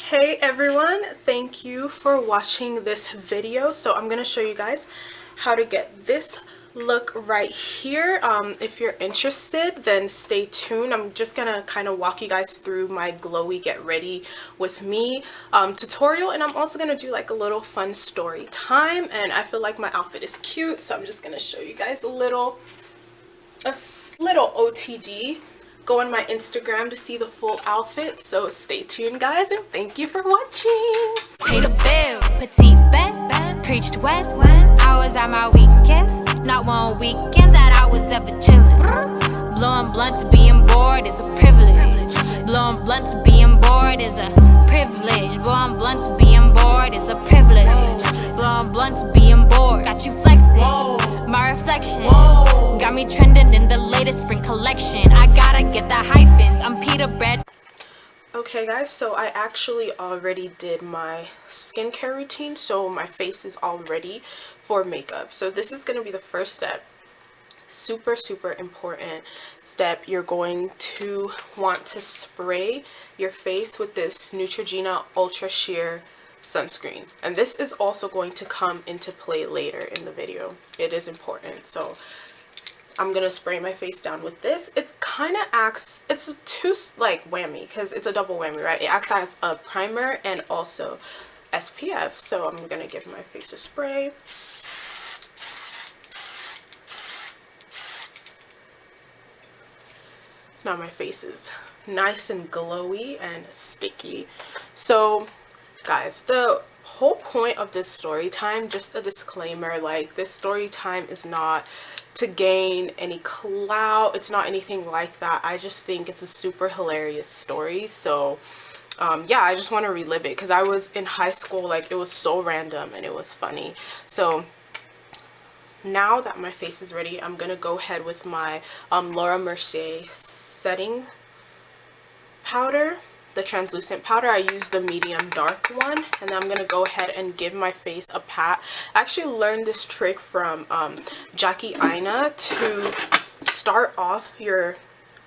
Hey everyone, thank you for watching this video. So I'm going to show you guys how to get this look right here. If you're interested, then stay tuned. I'm just going to kind of walk you guys through my glowy get ready with me tutorial, and I'm also going to do like a little fun story time, and I feel like my outfit is cute, so I'm just going to show you guys a little OTD. Go on my Instagram to see the full outfit, so stay tuned guys, and thank you for watching. Pay the bill, petite bet, preached wet. I was at my weakest, not one weekend that I was ever chillin'. Blowing blunt to being bored is a privilege. Blowing blunt to being bored is a privilege. Blowing blunt to being bored is a privilege. Blowing blunt to being bored got you flexing. My reflection got me trending in the latest spring collection. I gotta get the hyphens. I'm pita bread. Okay guys, so I actually already did my skincare routine, so my face is all ready for makeup. So this is going to be the first step. Super important step. You're going to want to spray your face with this Neutrogena Ultra Sheer sunscreen, and this is also going to come into play later in the video. It is important, so I'm gonna spray my face down with this. It kind of acts, it's two like whammy, because it's a double whammy, right? It acts as a primer and also SPF. So I'm gonna give my face a spray. So now my face is nice and glowy and sticky. So guys, the whole point of this story time, just a disclaimer, like this story time is not to gain any clout, it's not anything like that. I just think it's a super hilarious story. So yeah, I just want to relive it because I was in high school, like it was so random and it was funny. So now that my face is ready, I'm gonna go ahead with my Laura Mercier setting powder, the translucent powder. I use the medium dark one, and then I'm gonna go ahead and give my face a pat. I actually learned this trick from Jackie Aina to start off your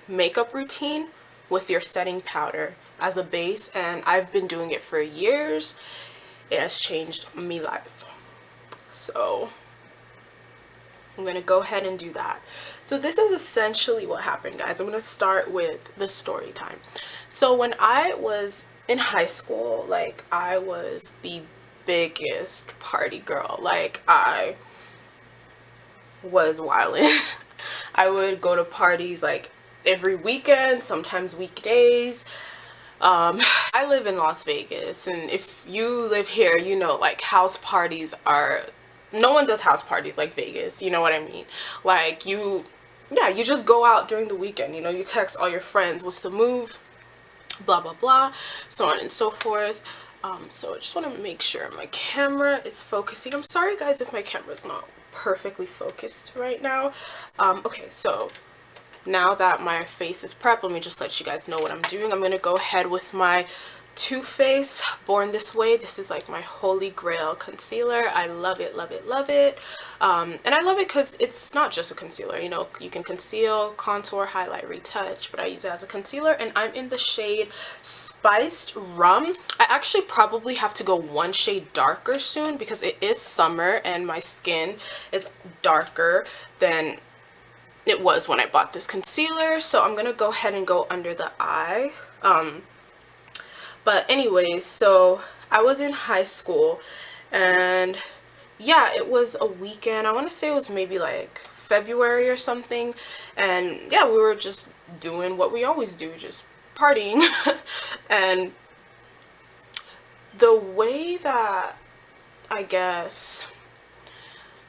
makeup routine with your setting powder as a base, and I've been doing it for years. It has changed my life. So I'm gonna go ahead and do that. So this is essentially what happened, guys. I'm gonna start with the story time. So when I was in high school, like I was the biggest party girl. Like I was wildin'. I would go to parties like every weekend, sometimes weekdays. I live in Las Vegas, and if you live here, you know, like house parties are, no one does house parties like Vegas, you know what I mean? Like you just go out during the weekend, you know, you text all your friends, what's the move, blah blah blah, so on and so forth. So I just want to make sure my camera is focusing. I'm sorry guys if my camera's not perfectly focused right now. Okay, so now that my face is prepped, let me just let you guys know what I'm doing. I'm going to go ahead with my Too Faced Born This Way. This is like my holy grail concealer. I love it, love it, love it. And I love it because it's not just a concealer. You know, you can conceal, contour, highlight, retouch, but I use it as a concealer, and I'm in the shade Spiced Rum. I actually probably have to go one shade darker soon because it is summer and my skin is darker than it was when I bought this concealer. So I'm gonna go ahead and go under the eye. But anyways, so I was in high school, and yeah, it was a weekend. I want to say it was maybe like February or something, and yeah, we were just doing what we always do, just partying. And the way that I guess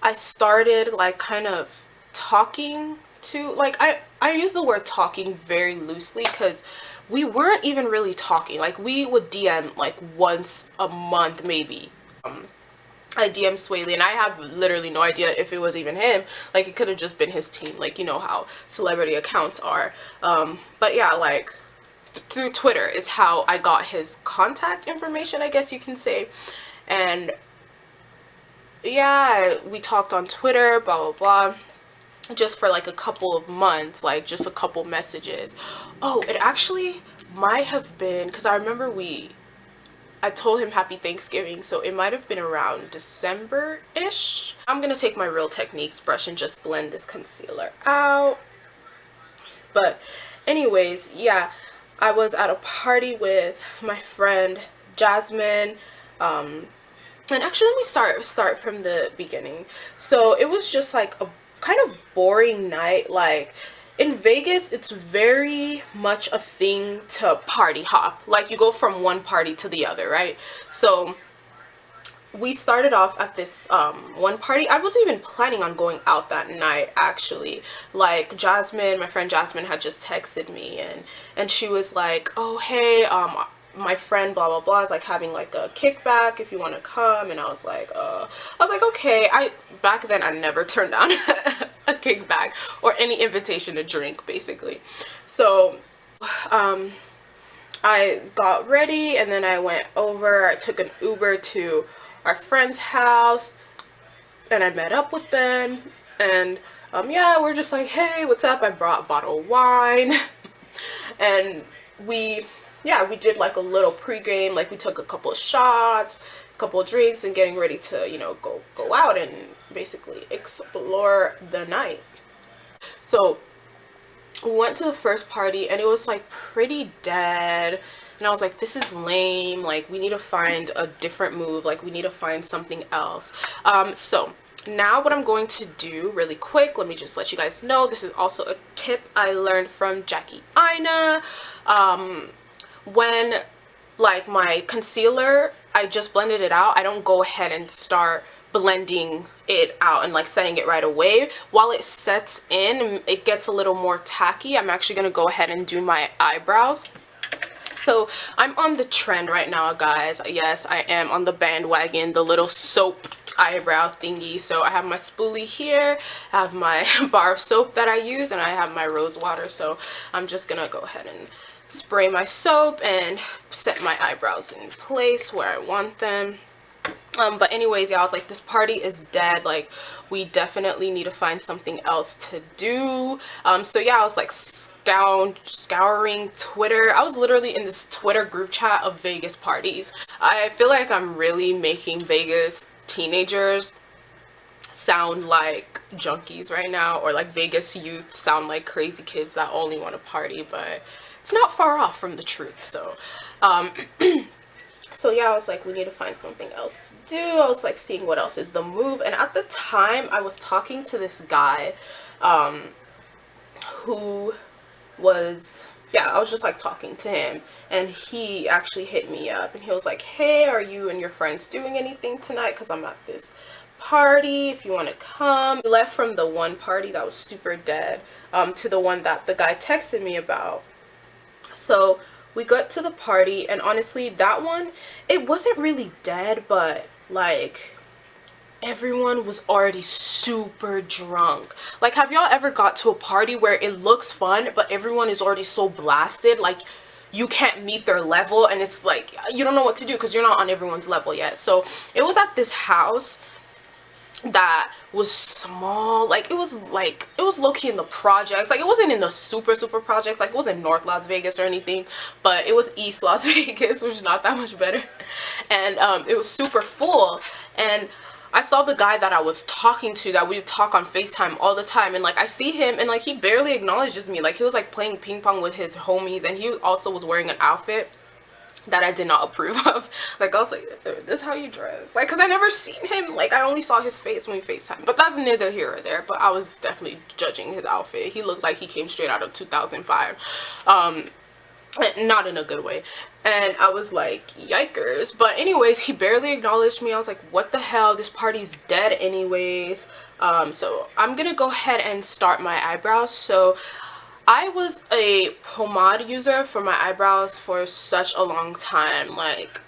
I started like kind of talking to, like I use the word talking very loosely because we weren't even really talking. Like we would DM like once a month maybe. I DM Swae, and I have literally no idea if it was even him. Like it could have just been his team, like you know how celebrity accounts are. But yeah, like through Twitter is how I got his contact information, I guess you can say. And yeah, we talked on Twitter, blah blah blah, just for like a couple of months, like just a couple messages. Oh, it actually might have been because I remember we I told him happy Thanksgiving, so it might have been around December-ish. I'm gonna take my Real Techniques brush and just blend this concealer out. But anyways, yeah, I was at a party with my friend Jasmine. And actually, let me start from the beginning. So it was just like a kind of boring night. Like in Vegas, it's very much a thing to party hop. Like you go from one party to the other, right? So we started off at this one party. I wasn't even planning on going out that night, actually. Like Jasmine, my friend Jasmine, had just texted me, and she was like, oh hey, my friend blah blah blah is like having like a kickback if you want to come. And I was like okay. Back then I never turned down a kickback or any invitation to drink, basically. So I got ready and then I went over. I took an Uber to our friend's house and I met up with them, and yeah, we're just like, hey, what's up? I brought a bottle of wine and we did like a little pregame. Like we took a couple of shots, a couple of drinks, and getting ready to, you know, go out and basically explore the night. So we went to the first party and it was like pretty dead, and I was like, this is lame. Like we need to find a different move. Like we need to find something else. So now what I'm going to do really quick, let me just let you guys know, this is also a tip I learned from Jackie Aina. When like my concealer, I just blended it out, I don't go ahead and start blending it out and like setting it right away. While it sets in, it gets a little more tacky. I'm actually gonna go ahead and do my eyebrows. So I'm on the trend right now, guys. Yes, I am on the bandwagon, the little soap eyebrow thingy. So I have my spoolie here, I have my bar of soap that I use, and I have my rose water. So I'm just gonna go ahead and spray my soap and set my eyebrows in place where I want them. But anyways, yeah, I was like, this party is dead. Like we definitely need to find something else to do. So yeah, I was like scouring Twitter. I was literally in this Twitter group chat of Vegas parties. I feel like I'm really making Vegas teenagers sound like junkies right now, or like Vegas youth sound like crazy kids that only want to party, but it's not far off from the truth. So so yeah, I was like, we need to find something else to do. I was like seeing what else is the move, and at the time I was talking to this guy who was, yeah, I was just like talking to him, and he actually hit me up and he was like, hey, are you and your friends doing anything tonight, because I'm at this party, if you want to come. We left from the one party that was super dead to the one that the guy texted me about. So we got to the party, and honestly, that one, it wasn't really dead, but like everyone was already super drunk. Like, have y'all ever got to a party where it looks fun but everyone is already so blasted, like you can't meet their level, and it's like you don't know what to do because you're not on everyone's level yet. So it was at this house that was small. Like it was low-key in the projects. Like it wasn't in the super projects, like it wasn't North Las Vegas or anything, but it was East Las Vegas, which is not that much better. And it was super full, and I saw the guy that I was talking to, that we would talk on FaceTime all the time, and like I see him and like he barely acknowledges me. Like he was like playing ping pong with his homies, and he also was wearing an outfit that I did not approve of. Like I was like, this is how you dress? Like, because I never seen him. Like I only saw his face when we FaceTime, but that's neither here or there. But I was definitely judging his outfit. He looked like he came straight out of 2005, not in a good way. And I was like, yikers. But anyways, he barely acknowledged me. I was like, what the hell, this party's dead anyways. So I'm gonna go ahead and start my eyebrows. So I was a pomade user for my eyebrows for such a long time. Like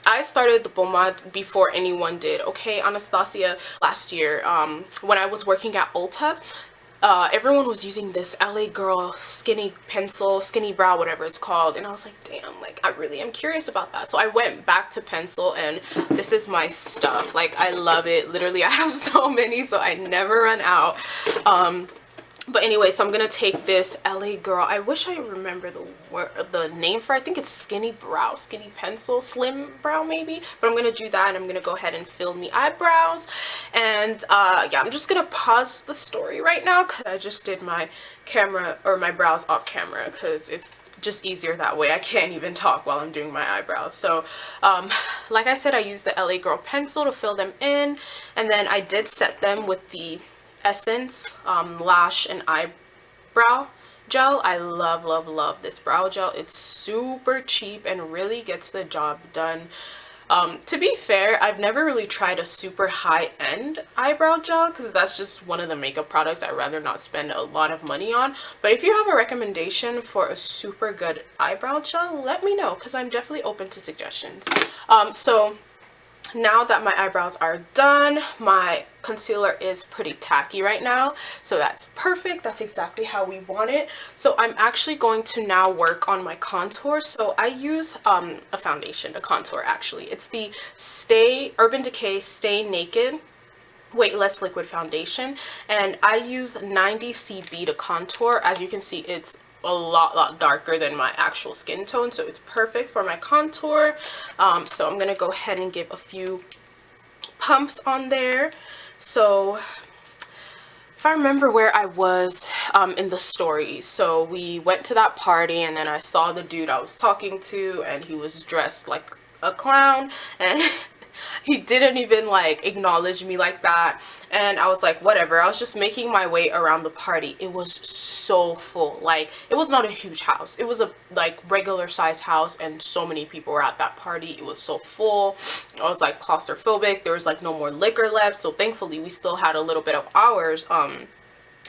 I started the pomade before anyone did, okay, Anastasia. Last year when I was working at Ulta, everyone was using this LA Girl skinny pencil, skinny brow, whatever it's called, and I was like, damn, like I really am curious about that. So I went back to pencil, and this is my stuff. Like I love it. Literally I have so many, so I never run out. But anyway, so I'm gonna take this LA Girl, I wish I remember the name for it. I think it's skinny pencil, slim brow maybe, but I'm gonna do that, and I'm gonna go ahead and fill in the eyebrows. And yeah, I'm just gonna pause the story right now because I just did my camera or my brows off camera because it's just easier that way. I can't even talk while I'm doing my eyebrows. So like I said, I used the LA Girl pencil to fill them in, and then I did set them with the Essence lash and eyebrow gel. I love this brow gel. It's super cheap and really gets the job done. To be fair, I've never really tried a super high-end eyebrow gel because that's just one of the makeup products I'd rather not spend a lot of money on. But if you have a recommendation for a super good eyebrow gel, let me know because I'm definitely open to suggestions. So now that my eyebrows are done, my concealer is pretty tacky right now, so that's perfect. That's exactly how we want it. So I'm actually going to now work on my contour. So I use a foundation to contour. Actually, it's the Urban Decay Stay Naked Weightless Liquid Foundation, and I use 90 CB to contour. As you can see, it's a lot darker than my actual skin tone, so it's perfect for my contour. So I'm gonna go ahead and give a few pumps on there. So if I remember where I was in the story, so we went to that party, and then I saw the dude I was talking to, and he was dressed like a clown, and he didn't even like acknowledge me like that, and I was like, whatever. I was just making my way around the party. It was so full. Like, it was not a huge house, it was a like regular size house, and so many people were at that party. It was so full. I was like claustrophobic. There was like no more liquor left, so thankfully we still had a little bit of ours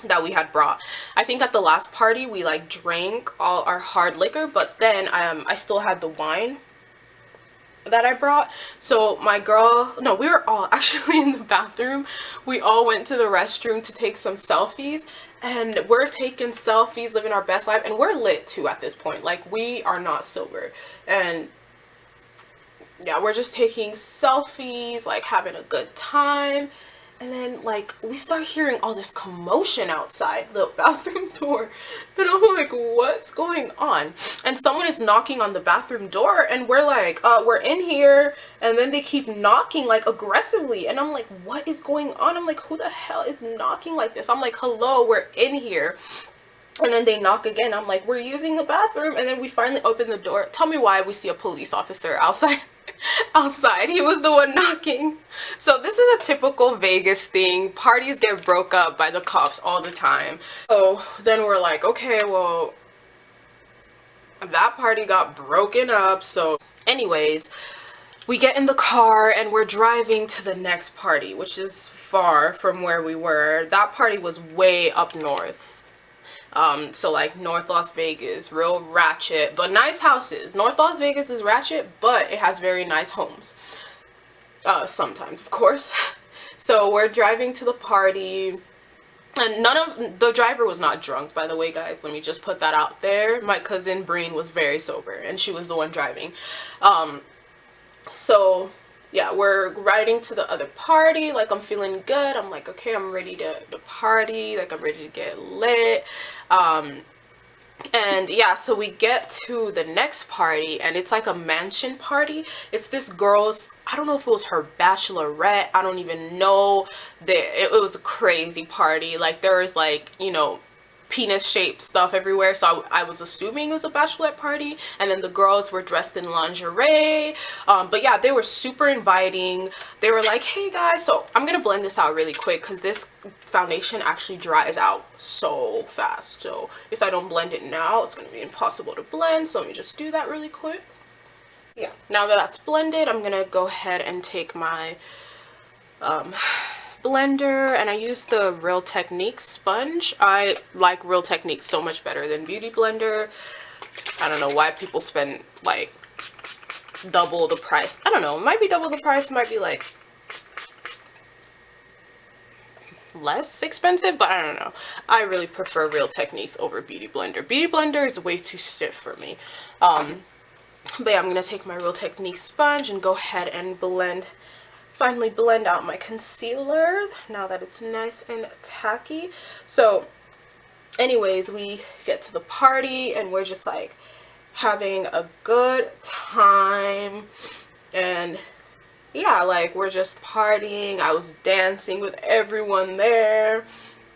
that we had brought. I think at the last party we like drank all our hard liquor, but then I still had the wine that I brought. So my girl, no, we were all actually in the bathroom. We all went to the restroom to take some selfies, and we're taking selfies, living our best life, and we're lit too at this point. Like, we are not sober, and yeah, we're just taking selfies, like having a good time. And then like we start hearing all this commotion outside the bathroom door, and I'm like, what's going on? And someone is knocking on the bathroom door, and we're like, we're in here. And then they keep knocking like aggressively, and I'm like, what is going on? I'm like, who the hell is knocking like this? I'm like, hello, we're in here. And then they knock again. I'm like, we're using the bathroom. And then we finally open the door. Tell me why we see a police officer outside. He was the one knocking. So this is a typical Vegas thing. Parties get broke up by the cops all the time. So then we're like, okay, well, that party got broken up. So anyways, we get in the car and we're driving to the next party, which is far from where we were. That party was way up north. So like North Las Vegas, real ratchet, but nice houses. North Las Vegas is ratchet, but it has very nice homes. Sometimes, of course. So we're driving to the party, and the driver was not drunk, by the way, guys. Let me just put that out there. My cousin Breen was very sober, and she was the one driving. So yeah, we're riding to the other party. Like, I'm feeling good. I'm like, okay, I'm ready to party. Like, I'm ready to get lit. And yeah, so we get to the next party, and it's like a mansion party. It's this girl's, I don't know if it was her bachelorette. I don't even know. It was a crazy party. Like, there was like, you know, penis-shaped stuff everywhere, so I was assuming it was a bachelorette party. And then the girls were dressed in lingerie, but yeah, they were super inviting. They were like, hey guys, so I'm gonna blend this out really quick because this foundation actually dries out so fast, so if I don't blend it now, it's gonna be impossible to blend. So let me just do that really quick. Yeah, now that that's blended, I'm gonna go ahead and take my blender, and I use the Real Techniques sponge. I like Real Techniques so much better than Beauty Blender. I don't know why people spend like double the price. I don't know, it might be double the price, it might be like less expensive, but I don't know. I really prefer Real Techniques over Beauty Blender. Beauty Blender is way too stiff for me. But yeah, I'm gonna take my Real Techniques sponge and go ahead and finally blend out my concealer now that it's nice and tacky. So anyways, we get to the party and we're just like having a good time, and yeah, like we're just partying. I was dancing with everyone there.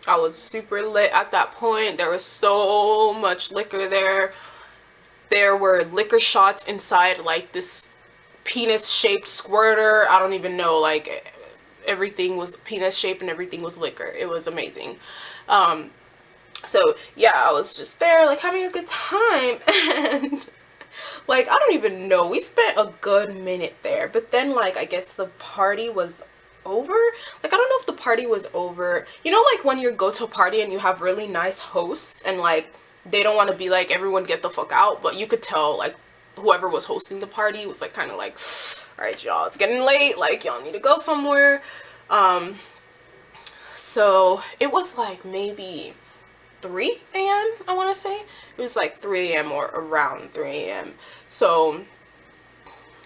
I was super lit at that point. There was so much liquor there. There were liquor shots inside like this penis shaped squirter. I don't even know, like everything was penis shaped and everything was liquor. It was amazing. So yeah, I was just there like having a good time, and like I don't even know, we spent a good minute there, but then like I guess the party was over. Like I don't know if the party was over, you know, like when you go to a party and you have really nice hosts and like they don't want to be like everyone get the fuck out, but you could tell like whoever was hosting the party was like kind of like, all right y'all, it's getting late, like y'all need to go somewhere. So it was like maybe 3 a.m. I want to say it was like 3 a.m. or around 3 a.m. So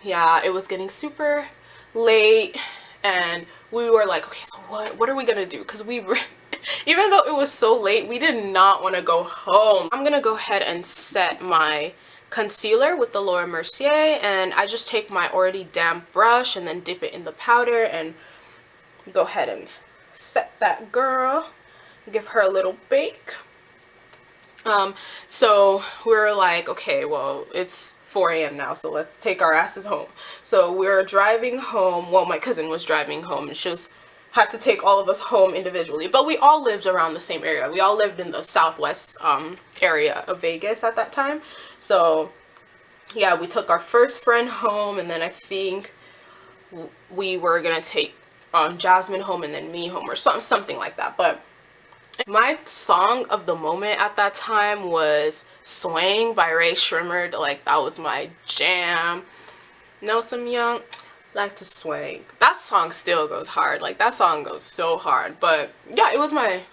yeah, it was getting super late and we were like, okay, so what are we gonna do? Because we were even though it was so late, we did not want to go home. I'm gonna go ahead and set my concealer with the Laura Mercier, and I just take my already damp brush and then dip it in the powder and go ahead and set that girl, give her a little bake. So we were like, okay, well, it's 4 a.m. now, so let's take our asses home. So we were driving home. Well, my cousin was driving home, and she had to take all of us home individually, but we all lived around the same area. We all lived in the southwest area of Vegas at that time. So yeah, we took our first friend home, and then I think we were gonna take Jasmine home and then me home or something like that. But my song of the moment at that time was Swaying by Ray Shrimmer. Like that was my jam. Know some young like to swing. That song still goes hard. Like that song goes so hard. But yeah, it was my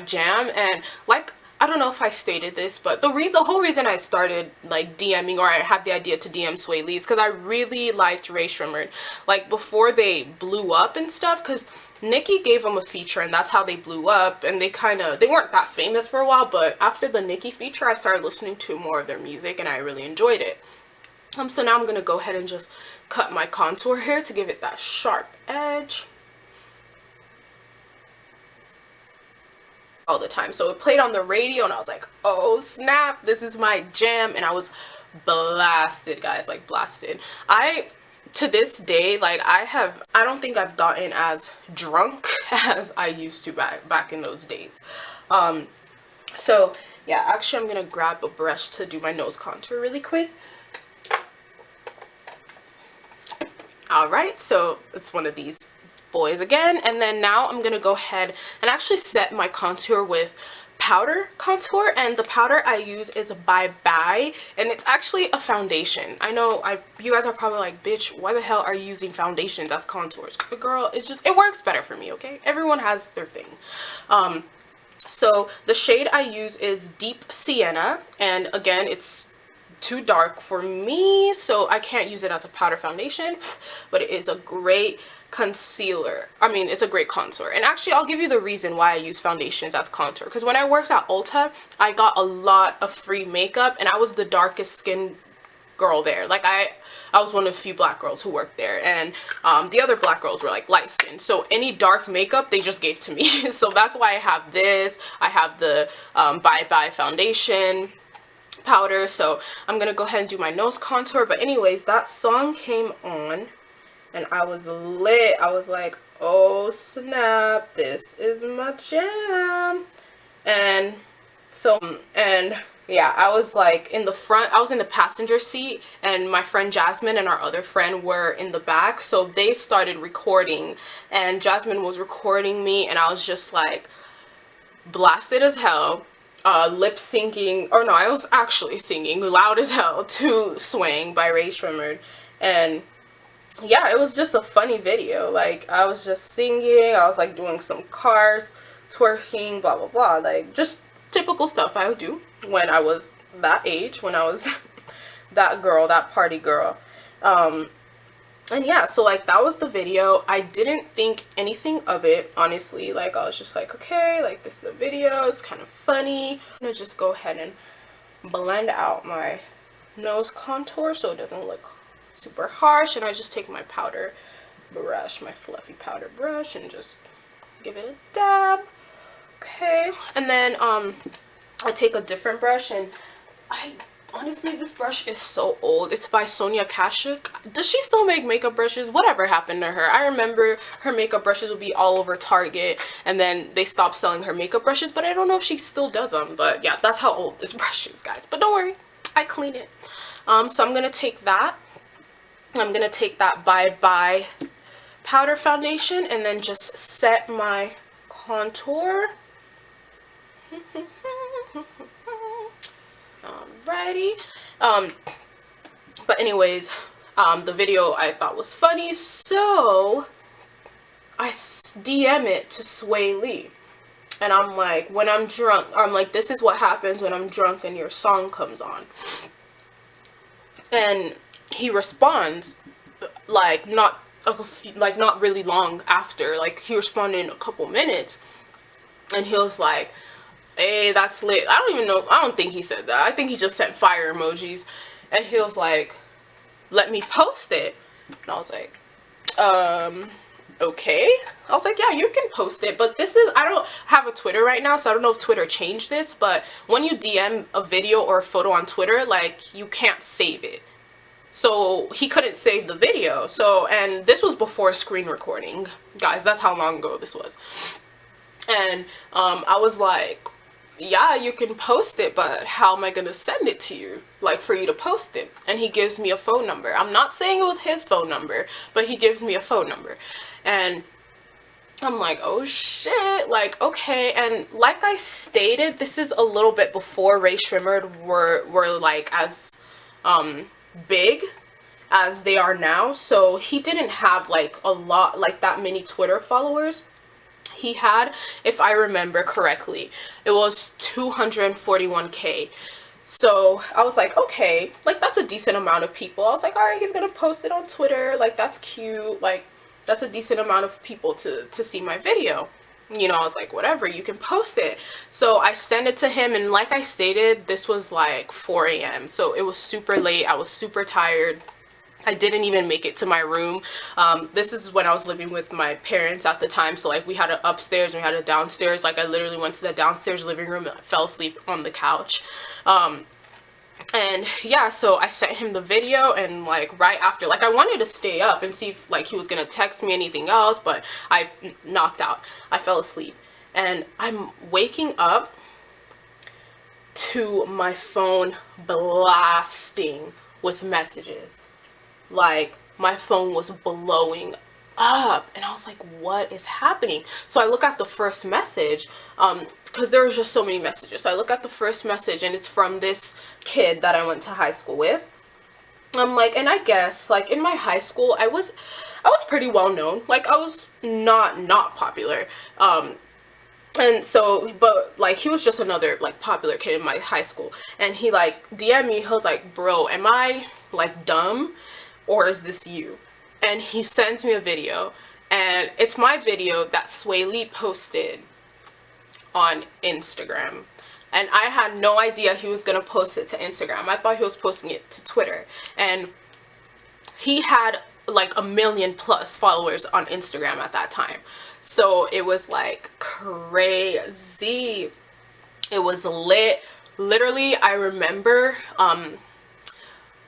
jam. And like, I don't know if I stated this, but the whole reason I started like DMing, or I had the idea to DM Swae Lee's, because I really liked Ray Shrimmer like before they blew up and stuff, because Nicki gave them a feature and that's how they blew up, and they weren't that famous for a while, but after the Nicki feature I started listening to more of their music and I really enjoyed it. So now I'm gonna go ahead and just cut my contour here to give it that sharp edge. All the time. So it played on the radio and I was like, oh snap, this is my jam, and I was blasted, guys, like blasted. To this day, like I don't think I've gotten as drunk as I used to back in those days. So yeah, actually I'm gonna grab a brush to do my nose contour really quick. Alright, so it's one of these boys again, and then now I'm gonna go ahead and actually set my contour with powder contour, and the powder I use is Bye Bye, and it's actually a foundation. I know you guys are probably like, bitch, why the hell are you using foundations as contours? But girl, it works better for me, okay? Everyone has their thing. So the shade I use is Deep Sienna, and again, it's too dark for me, so I can't use it as a powder foundation, but it is a great concealer. I mean, it's a great contour. And actually, I'll give you the reason why I use foundations as contour, because when I worked at Ulta, I got a lot of free makeup, and I was the darkest skin girl there. Like I was one of the few black girls who worked there, and the other black girls were like light skin, so any dark makeup they just gave to me. So that's why I have this. I have the Bye Bye foundation powder. So I'm gonna go ahead and do my nose contour. But anyways, that song came on and I was lit. I was like, oh snap, this is my jam. And so, and yeah, I was like in the front, I was in the passenger seat, and my friend Jasmine and our other friend were in the back, so they started recording, and Jasmine was recording me, and I was just like blasted as hell, lip syncing, or no, I was actually singing loud as hell to Swaying by Ray Shrimmer. And yeah, it was just a funny video. Like I was just singing, I was like doing some cards, twerking, blah blah blah, like just typical stuff I would do when I was that age, when I was that girl, that party girl. And yeah, so like that was the video. I didn't think anything of it, honestly. Like I was just like, okay, like this is a video, it's kind of funny. I'm gonna just go ahead and blend out my nose contour so it doesn't look super harsh. And I just take my powder brush, my fluffy powder brush, and just give it a dab. Okay, and then I take a different brush, and honestly, this brush is so old. It's by Sonia Kashuk. Does she still make makeup brushes? Whatever happened to her? I remember her makeup brushes would be all over Target, and then they stopped selling her makeup brushes, but I don't know if she still does them. But yeah, that's how old this brush is, guys. But don't worry, I clean it. So I'm gonna take that. I'm gonna take that Bye Bye powder foundation and then just set my contour. Alrighty. But anyways, the video I thought was funny, so I DM it to Swae Lee. And I'm like, when I'm drunk, I'm like, this is what happens when I'm drunk and your song comes on. And he responds, like, not really long after. Like, he responded in a couple minutes. And he was like, hey, that's lit. I don't even know. I don't think he said that. I think he just sent fire emojis. And he was like, let me post it. And I was like, okay. I was like, yeah, you can post it. But this is, I don't have a Twitter right now, so I don't know if Twitter changed this. But when you DM a video or a photo on Twitter, like, you can't save it. So he couldn't save the video. So, and this was before screen recording. Guys, that's how long ago this was. And I was like, yeah, you can post it, but how am I gonna send it to you, like, for you to post it? And he gives me a phone number. I'm not saying it was his phone number, but he gives me a phone number. And I'm like, oh shit, like, okay. And like I stated, this is a little bit before Ray Shrimmered were like as big as they are now. So he didn't have like a lot, like that many Twitter followers. He had, if I remember correctly, it was 241K. So I was like, okay, like that's a decent amount of people. I was like, all right, he's gonna post it on Twitter, like that's cute, like that's a decent amount of people to see my video. You know, I was like, whatever, you can post it. So I sent it to him, and like I stated, this was like 4 a.m. so it was super late. I was super tired. I didn't even make it to my room. This is when I was living with my parents at the time. So like we had an upstairs and we had a downstairs. Like I literally went to the downstairs living room and I fell asleep on the couch. And yeah, so I sent him the video, and like right after, like I wanted to stay up and see if like he was gonna text me anything else, but I knocked out. I fell asleep, and I'm waking up to my phone blasting with messages. Like my phone was blowing up, and I was like, what is happening? So I look at the first message, because there was just so many messages. So I look at the first message, and it's from this kid that I went to high school with. I'm like, and I guess like in my high school I was pretty well known. Like I was not popular, and so, but like he was just another like popular kid in my high school, and he like DM'd me. He was like, bro, am I like dumb, or is this you? And he sends me a video, and it's my video that Swae Lee posted on Instagram. And I had no idea he was gonna post it to Instagram. I thought he was posting it to Twitter. And he had like 1 million+ followers on Instagram at that time. So it was like crazy. It was lit. Literally, I remember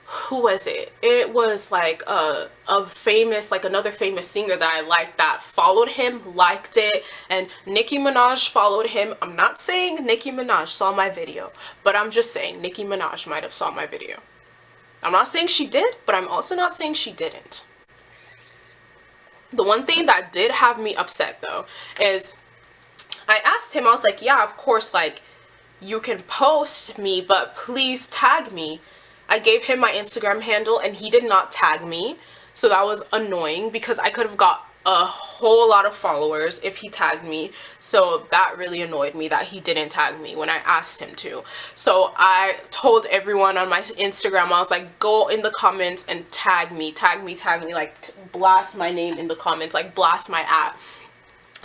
who was it? It was like a famous, like another famous singer that I liked that followed him, liked it, and Nicki Minaj followed him. I'm not saying Nicki Minaj saw my video, but I'm just saying Nicki Minaj might have saw my video. I'm not saying she did, but I'm also not saying she didn't. The one thing that did have me upset though is I asked him, I was like, yeah, of course, like you can post me, but please tag me. I gave him my Instagram handle and he did not tag me, so that was annoying because I could have got a whole lot of followers if he tagged me. So that really annoyed me that he didn't tag me when I asked him to. So I told everyone on my Instagram, I was like, go in the comments and tag me, like blast my name in the comments, like blast my ad.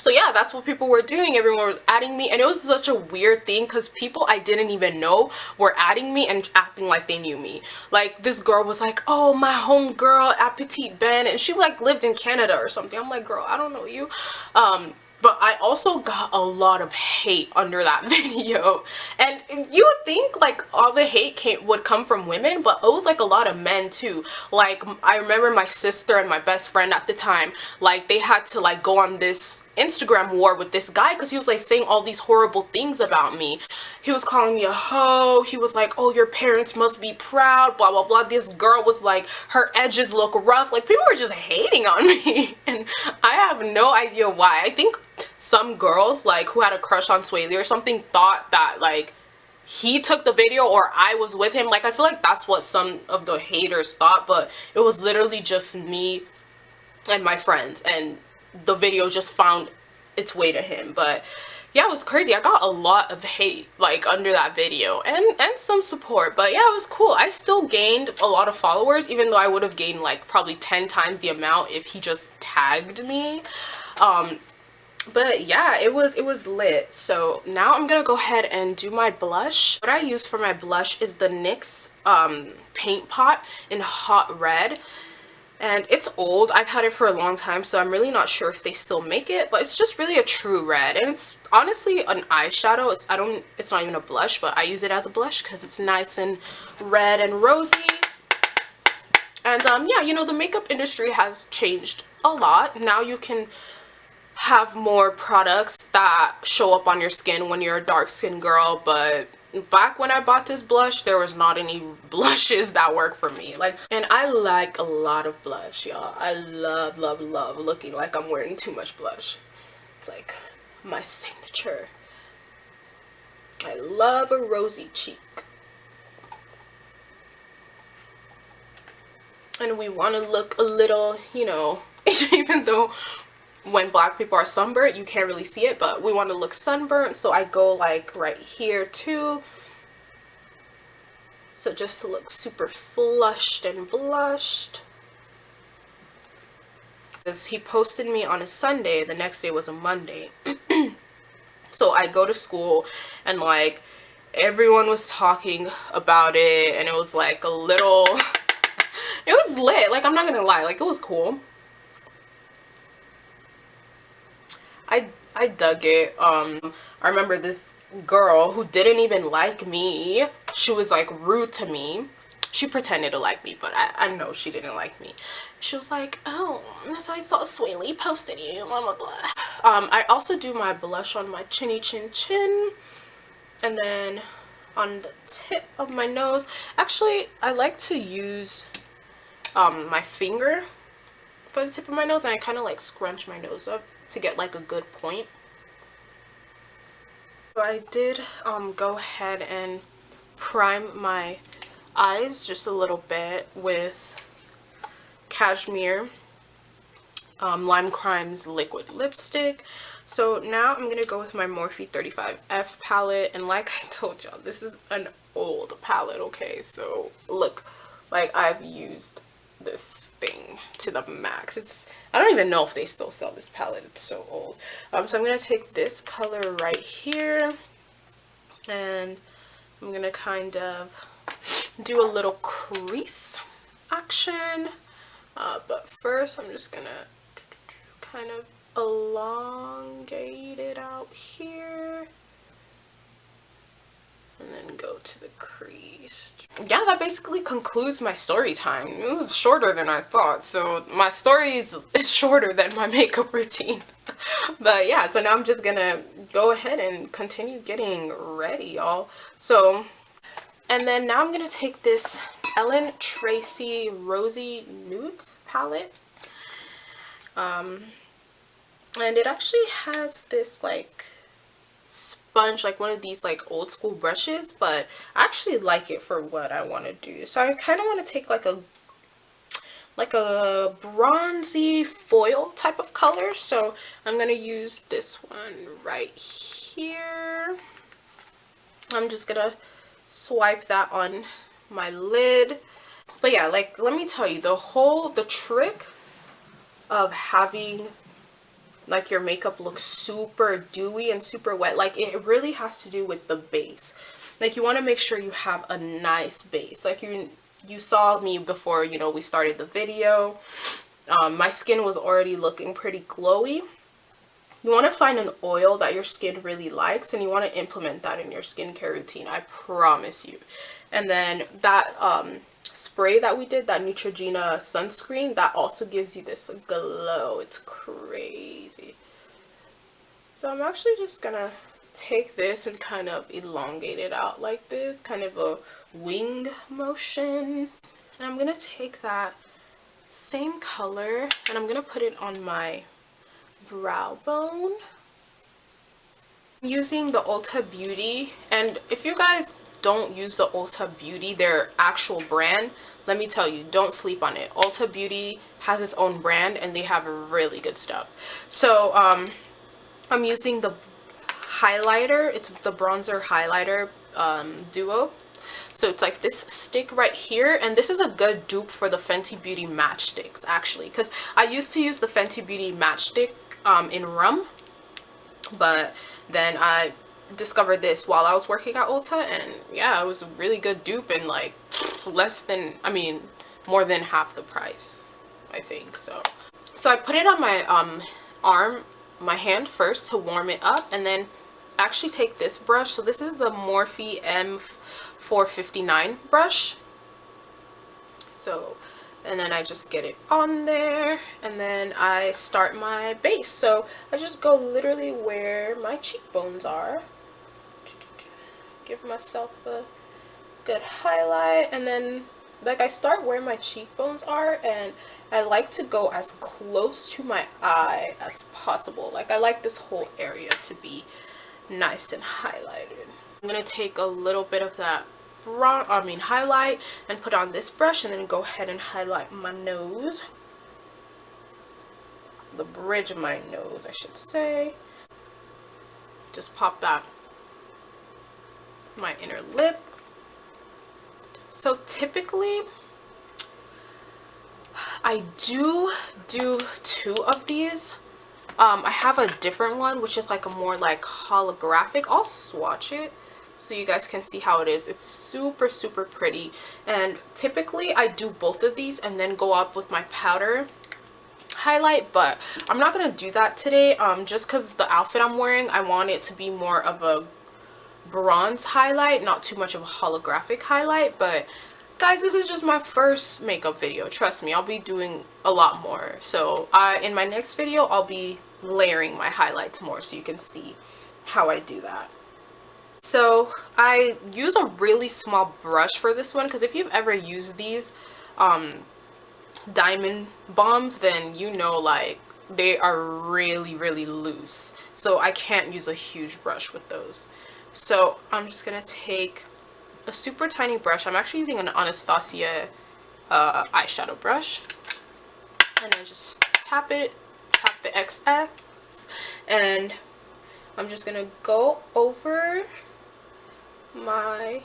So yeah, that's what people were doing. Everyone was adding me, and it was such a weird thing because people I didn't even know were adding me and acting like they knew me. Like, this girl was like, oh, my home girl at Petite Ben, and she like lived in Canada or something. I'm like, girl, I don't know you. But I also got a lot of hate under that video, and you would think like all the hate would come from women, but it was like a lot of men too. Like, I remember my sister and my best friend at the time, like they had to like go on this Instagram war with this guy because he was like saying all these horrible things about me. He was calling me a hoe. He was like, oh, your parents must be proud, blah blah blah. This girl was like, her edges look rough. Like, people were just hating on me, and I have no idea why. I think some girls like who had a crush on Swae or something thought that like he took the video or I was with him. Like, I feel like that's what some of the haters thought, but it was literally just me and my friends, and the video just found its way to him. But yeah, it was crazy. I got a lot of hate like under that video, and some support. But yeah, it was cool. I still gained a lot of followers, even though I would have gained like probably 10 times the amount if he just tagged me. But yeah, it was lit. So now I'm gonna go ahead and do my blush. What I use for my blush is the NYX paint pot in hot red. And it's old. I've had it for a long time, so I'm really not sure if they still make it, but it's just really a true red, and it's honestly an eyeshadow. It's not even a blush, but I use it as a blush because it's nice and red and rosy. And yeah, you know, the makeup industry has changed a lot. Now you can have more products that show up on your skin when you're a dark skinned girl, but back when I bought this blush, there was not any blushes that work for me. Like, and I like a lot of blush, y'all. I love looking like I'm wearing too much blush. It's like my signature. I love a rosy cheek. And we want to look a little, you know, even though when black people are sunburnt, you can't really see it, but we want to look sunburnt, so I go like right here too. So just to look super flushed and blushed. Because he posted me on a Sunday, the next day was a Monday. So I go to school and like everyone was talking about it, and it was like a little it was lit. Like, I'm not gonna lie, like it was cool. I dug it. I remember this girl who didn't even like me. She was like rude to me. She pretended to like me, but I know she didn't like me. She was like, oh, so I saw Swae posted you, blah blah blah. I also do my blush on my chinny chin chin, and then on the tip of my nose. Actually, I like to use my finger for the tip of my nose, and I kind of like scrunch my nose up to get like a good point. So I did go ahead and prime my eyes just a little bit with Cashmere Lime Crime's liquid lipstick. So now I'm gonna go with my Morphe 35F palette, and like I told y'all, this is an old palette, okay? So look, like I've used this thing to the max. I don't even know if they still sell this palette, it's so old. So I'm gonna take this color right here, and I'm gonna kind of do a little crease action, but first I'm just gonna kind of elongate it out here and then go to the crease. Yeah, that basically concludes my story time. It was shorter than I thought, so my story is shorter than my makeup routine. But yeah, so now I'm just gonna go ahead and continue getting ready, y'all. So, and then now I'm gonna take this Ellen Tracy Rosy Nudes palette, and it actually has this like sponge, like one of these like old school brushes, but I actually like it for what I want to do. So I kind of want to take like like a bronzy foil type of color. So I'm going to use this one right here. I'm just going to swipe that on my lid. But yeah, like, let me tell you, the trick of having like your makeup look super dewy and super wet, like, it really has to do with the base. Like, you want to make sure you have a nice base. Like, you saw me before, you know, we started the video. My skin was already looking pretty glowy. You want to find an oil that your skin really likes, and you want to implement that in your skincare routine, I promise you. And then that spray that we did, that Neutrogena sunscreen, that also gives you this glow. It's crazy. So I'm actually just gonna take this and kind of elongate it out like this, kind of a wing motion. And I'm gonna take that same color and I'm gonna put it on my brow bone. I'm using the Ulta Beauty, and if you guys don't use the Ulta Beauty, their actual brand, let me tell you, don't sleep on it. Ulta Beauty has its own brand and they have really good stuff. So I'm using the highlighter. It's the bronzer highlighter duo. So it's like this stick right here, and this is a good dupe for the Fenty Beauty matchsticks, actually, because I used to use the Fenty Beauty matchstick in rum, but then I discovered this while I was working at Ulta, and yeah, it was a really good dupe, and like more than half the price, I think. So I put it on my my hand first to warm it up, and then actually take this brush. So this is the Morphe M459 brush. So, and then I just get it on there, and then I start my base. So I just go literally where my cheekbones are, give myself a good highlight, and then like I start where my cheekbones are, and I like to go as close to my eye as possible. Like, I like this whole area to be nice and highlighted. I'm gonna take a little bit of that highlight and put on this brush, and then go ahead and highlight my nose, the bridge of my nose, I should say. Just pop that, my inner lip. So typically I do 2 of these. I have a different one which is like a more like holographic. I'll swatch it so you guys can see how it is. It's super pretty, and typically I do both of these and then go up with my powder highlight, but I'm not gonna do that today, just because the outfit I'm wearing, I want it to be more of a bronze highlight, not too much of a holographic highlight. But guys, this is just my first makeup video. Trust me, I'll be doing a lot more. So in my next video, I'll be layering my highlights more so you can see how I do that. So I use a really small brush for this one, because if you've ever used these diamond bombs, then you know, like, they are really loose. So I can't use a huge brush with those. So I'm just gonna take a super tiny brush. I'm actually using an Anastasia eyeshadow brush, and then just tap the XX, and I'm just gonna go over my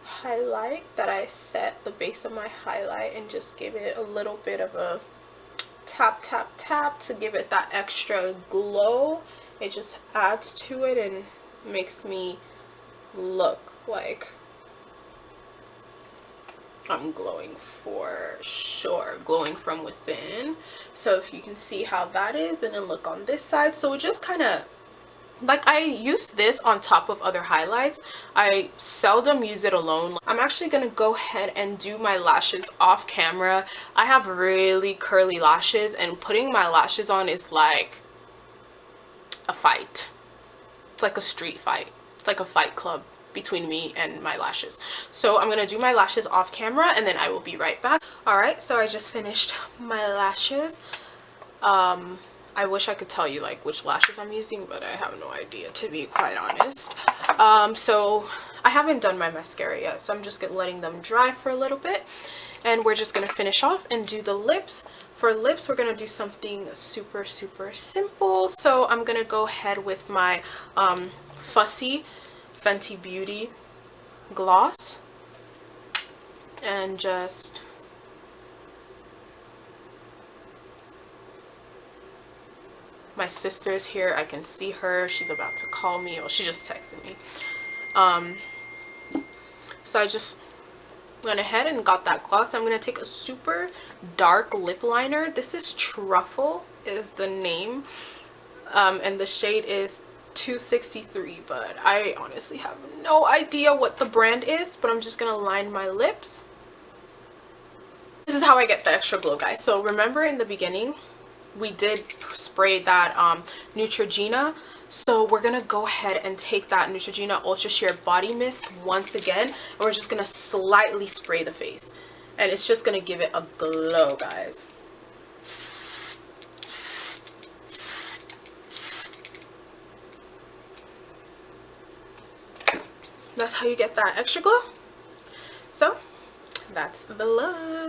highlight that I set, the base of my highlight, and just give it a little bit of a tap to give it that extra glow. It just adds to it and makes me look like I'm glowing for sure, glowing from within. So if you can see how that is, and then look on this side. So it just kind of, like, I use this on top of other highlights. I seldom use it alone. I'm actually gonna go ahead and do my lashes off camera. I have really curly lashes, and putting my lashes on is like a fight. It's like a street fight. It's like a fight club between me and my lashes. So I'm gonna do my lashes off camera, and then I will be right back. Alright, so I just finished my lashes. I wish I could tell you like which lashes I'm using, but I have no idea, to be quite honest. So I haven't done my mascara yet, so I'm just letting them dry for a little bit. And we're just going to finish off and do the lips. For lips, we're going to do something super simple. So I'm going to go ahead with my Fussy Fenty Beauty gloss and just my sister's here. I can see her. She's about to call me. Well, she just texted me. So I just went ahead and got that gloss. I'm going to take a super dark lip liner. This is Truffle is the name. And the shade is 263, but I honestly have no idea what the brand is, but I'm just going to line my lips. This is how I get the extra glow, guys. So remember in the beginning, we did spray that Neutrogena. So we're going to go ahead and take that Neutrogena Ultra Sheer Body Mist once again. And we're just going to slightly spray the face. And it's just going to give it a glow, guys. That's how you get that extra glow. So that's the look.